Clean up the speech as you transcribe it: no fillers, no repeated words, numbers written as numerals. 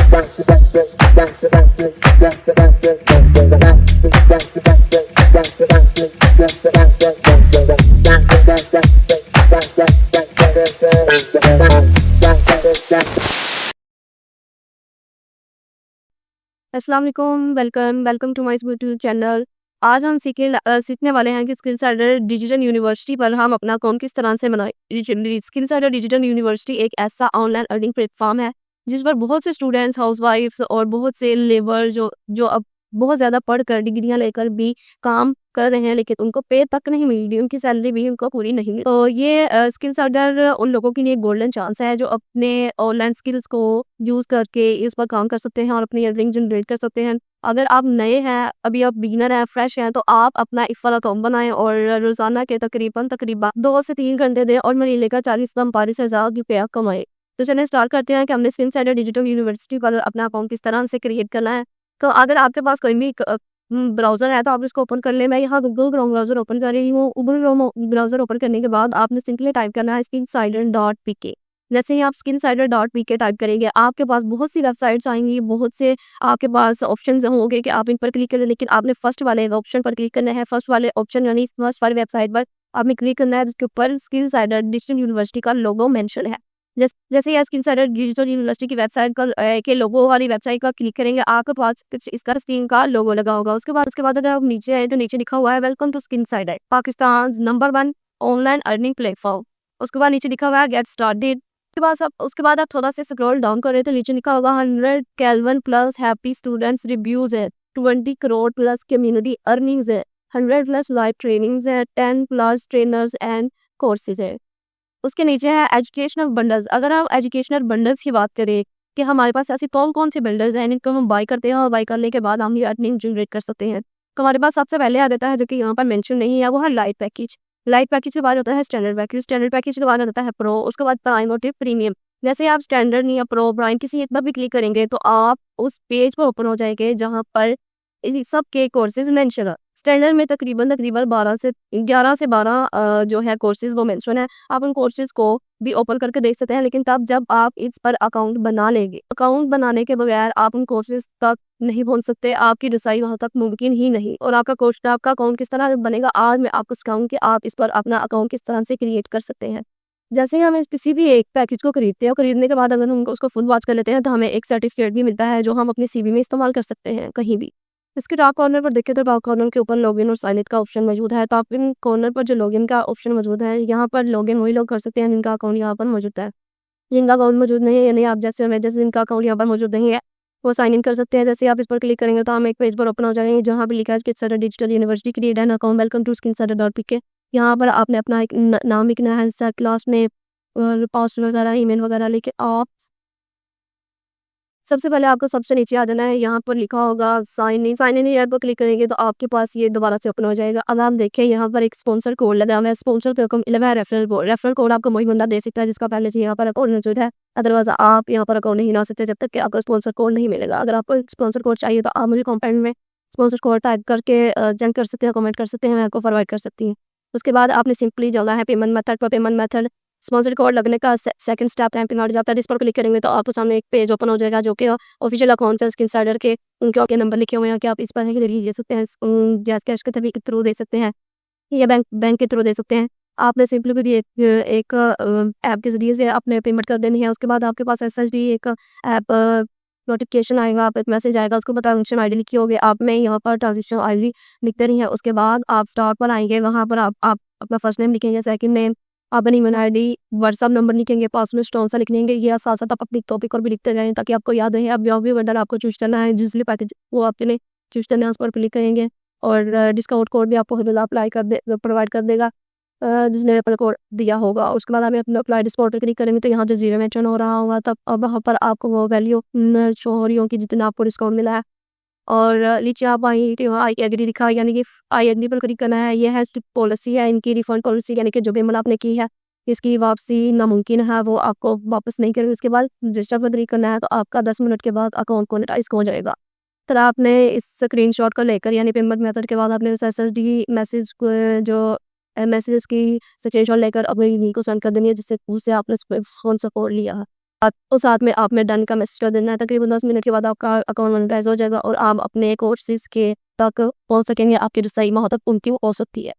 अस्सलाम वालेकुम, welcome to my YouTube channel. आज हम सीखने वाले हैं कि स्किल सेडर डिजिटल यूनिवर्सिटी पर हम अपना अकाउंट किस तरह से बनाएं। स्किल सेडर डिजिटल यूनिवर्सिटी एक ऐसा ऑनलाइन अर्निंग प्लेटफॉर्म है जिस पर बहुत से स्टूडेंट्स, हाउसवाइफ्स और बहुत से लेबर जो अब बहुत ज़्यादा पढ़कर डिग्रियां लेकर भी काम कर रहे हैं, लेकिन उनको पे तक नहीं मिल रही, उनकी सैलरी भी उनको पूरी नहीं मिली। तो ये स्किल सेडर उन लोगों के लिए एक गोल्डन चांस है जो अपने ऑनलाइन स्किल्स को यूज़ करके इस पर काम कर सकते हैं और अपनी अर्निंग जनरेट कर सकते हैं। अगर आप नए हैं, अभी आप बिगिनर हैं, फ्रेश हैं, तो आप अपना इस वाला अकाउंट बनाएं और रोजाना के तकरीबन 2 से 3 घंटे दें और महीने का 40-45 हज़ार रुपया कमाएं। तो चलिए स्टार्ट करते हैं कि हमने स्किल सेडर डिजिटल यूनिवर्सिटी पर अपना अकाउंट किस तरह से क्रिएट करना है। तो अगर आपके पास कोई भी ब्राउज़र है तो आप इसको ओपन कर लें। मैं यहाँ गूगल क्रोम ब्राउज़र ओपन कर रही हूँ। गूगल क्रोम ब्राउज़र ओपन करने के बाद आपने सिंपली टाइप करना है skinsider.pk। जैसे ही आप skinsider.pk टाइप करेंगे, आपके पास बहुत सी वेबसाइट्स आएंगी, बहुत से आपके पास ऑप्शंस होंगे कि आप इन पर क्लिक करें, लेकिन आपने फर्स्ट वाले ऑप्शन पर क्लिक करना है। फर्स्ट वाले ऑप्शन यानी फर्स्ट वाली वेबसाइट पर आपने क्लिक करना है जिसके ऊपर स्किल सेडर डिजिटल यूनिवर्सिटी का लोगो मेंशन है। जैसे ही स्किल सेडर डिजिटल यूनिवर्सिटी की वेबसाइट के लोगो वाली वेबसाइट का क्लिक करेंगे, आपके पास कुछ इसका स्क्रीन का लोगो लगा होगा। उसके बाद अगर आप नीचे आए तो नीचे लिखा हुआ है welcome to skill sider, Pakistan number 1 online earning platform. उसके बाद नीचे लिखा हुआ है गेट स्टार्टेड। उसके बाद आप थोड़ा सा स्क्रॉल डाउन करें तो नीचे लिखा होगा 100 kelvin plus happy students reviews है, 20 करोड़ प्लस कम्युनिटी अर्निंग्स है, 100 प्लस लाइव ट्रेनिंग्स है, 10 प्लस ट्रेनर्स एंड कोर्सेज है। उसके नीचे है एजुकेशनल बंडल्स। अगर हम एजुकेशनल बंडल्स की बात करें कि हमारे पास ऐसे कौन से बंडल्स हैं इनको हम बाय करते हैं और बाय करने के बाद हम ये अर्निंग जनरेट कर सकते हैं, तो हमारे पास सबसे पहले आ जाता है जो कि यहाँ पर मेंशन नहीं है, वो है लाइट पैकेज। लाइट पैकेज के बाद होता है स्टैंडर्ड पैकेज के बाद होता है प्रो, उसके बाद प्राइम और प्रीमियम। जैसे आप स्टैंडर्ड या प्रो प्राइम किसी एक पर भी क्लिक करेंगे तो आप उस पेज पर ओपन हो जाएंगे जहाँ पर इसी सब के कोर्सेज मेंशन है। स्टैंडर्ड में तकरीबन 11 से 12 जो है कोर्सेज वो मेंशन है। आप उन कोर्सेज को भी ओपन करके देख सकते हैं, लेकिन तब जब आप इस पर अकाउंट बना लेंगे। अकाउंट बनाने के बगैर आप उन कोर्सेज तक नहीं पहुंच सकते, आपकी रसाई वहां तक मुमकिन ही नहीं। और आपका अकाउंट किस तरह बनेगा, आज मैं आपको सिखाऊंगी कि आप इस पर अपना अकाउंट किस तरह से क्रिएट कर सकते हैं। जैसे ही हम किसी भी एक पैकेज को खरीदते हैं, खरीदने के बाद अगर हम उसको फुल वॉच कर लेते हैं तो हमें एक सर्टिफिकेट भी मिलता है जो हम अपने सीवी में इस्तेमाल कर सकते हैं कहीं भी। इसके टॉप कॉर्नर पर देखें तो टॉप कॉर्नर के ऊपर लॉगिन और साइन इन का ऑप्शन मौजूद है। टॉप इन कॉर्नर पर जो लॉगिन का ऑप्शन मौजूद है, यहाँ पर लॉगिन वही लोग कर सकते हैं जिनका अकाउंट यहाँ पर मौजूद है। जिनका अकाउंट मौजूद नहीं है, यानी आप जैसे जिनका अकाउंट यहाँ पर मौजूद नहीं है, वो साइन इन कर सकते हैं। जैसे आप इस पर क्लिक करेंगे तो हम एक पेज पर ओपन हो जाएंगे जहाँ पर लिखा है skill sider digital university create an account, welcome to skinsider.pk। यहाँ पर आपने अपना एक नाम लिखना है, क्लास में और पासवर्ड वगैरह, ईमेल वगैरह लेके आप सबसे पहले आपको सबसे नीचे आ जाना है। यहाँ पर लिखा होगा साइन इन यहाँ पर क्लिक करेंगे तो आपके पास ये दोबारा से ओपन हो जाएगा। अब आप देखें यहाँ पर एक स्पॉन्सर कोड लगा हुआ है, स्पॉन्सर कोड 11 रेफरल कोड आपको वही बंदा दे सकता है जिसका पहले से यहाँ पर अकाउंट मौजूद है। अदरवाइज आप यहाँ पर अकाउंट नहीं बना सकते जब तक कि आपको स्पॉन्सर कोड नहीं मिलेगा। अगर आपको स्पॉन्सर कोड चाहिए तो आप मुझे कमेंट में स्पॉन्सर कोड टाइप करके सेंड कर सकते हैं, कमेंट कर सकते हैं, मैं आपको प्रोवाइड कर सकती हूँ। उसके बाद आपने सिंपली जाना है पेमेंट मेथड। स्पॉन्सर कोड लगने का सेकंड स्टेप टाइपिंग आउट जाता है, जिस पर क्लिक करेंगे तो आपके सामने एक पेज ओपन हो जाएगा जो कि ऑफिशियल अकाउंट है स्किल सेडर के, उनके नंबर लिखे हुए हैं कि आप इस पर के जरिए दे सकते हैं, जैस कैश के थ्रू दे सकते हैं या बैंक के थ्रू दे सकते हैं। आपने सिंपली भी एक ऐप के जरिए से अपने पेमेंट कर देनी है। उसके बाद आपके पास SSD एक ऐप नोटिफिकेशन आएगा, आप एक मैसेज आएगा, उसके बाद ट्रांजेक्शन ID लिखी होगी, आप में यहाँ पर ट्रांजेक्शन ID लिखते रही है। उसके बाद आप स्टार्ट पर आएंगे, वहाँ पर आप अपना फर्स्ट नेम लिखेंगे, सेकंड नेम, अपनी ईमेल ID, व्हाट्सअप नंबर लिखेंगे, पासवर्ड स्टोन सा लिख लेंगे। ये साथ साथ आप अपनी टॉपिक और भी लिखते जाएं ताकि आपको याद रहे। अब जो भी बंडल आपको चूज करना है, जिसलिए पैकेज वो आपके लिए चूज करना है, उस पर क्लिक करेंगे और डिस्काउंट कोड भी आपको अप्लाई प्रोवाइड कर देगा जिसने अपना कोड दिया होगा। उसके बाद हमें अपना अप्लाई डिस्काउंट पर क्लिक करेंगे तो यहाँ जो जीरो मेंशन हो रहा होगा, तब अब वहाँ पर आपको वो वैल्यू शो हो रही होगी जितना आपको डिस्काउंट मिला है। और नीचे आप आई एग्री लिखा है, यानी कि आई एग्री पर क्लिक करना है। ये है पॉलिसी है इनकी, रिफंड पॉलिसी, यानी कि जो पेमेंट आपने की है इसकी वापसी नामुमकिन है, वो आपको वापस नहीं करेगी। उसके बाद रजिस्टर पर क्लिक करना है तो आपका 10 मिनट के बाद अकाउंट मोनेटाइज हो जाएगा। तो आपने इस स्क्रीनशॉट को लेकर यानी पेमेंट मेथड के बाद आपने उस SSD मैसेज जो मैसेज की स्क्रीनशॉट लेकर अपने यूनिक को सेंड कर देनी है, जिससे उससे आपने फ़ोन सपोर्ट लिया है। और साथ में आपने डन का मैसेज कर देना है। तकरीबन 10 मिनट के बाद आपका अकाउंट मोनेटाइज हो जाएगा और आप अपने कोर्सेज के तक पहुंच सकेंगे। आपकी जो सही महारत उनकी वो पहुंच सकती है।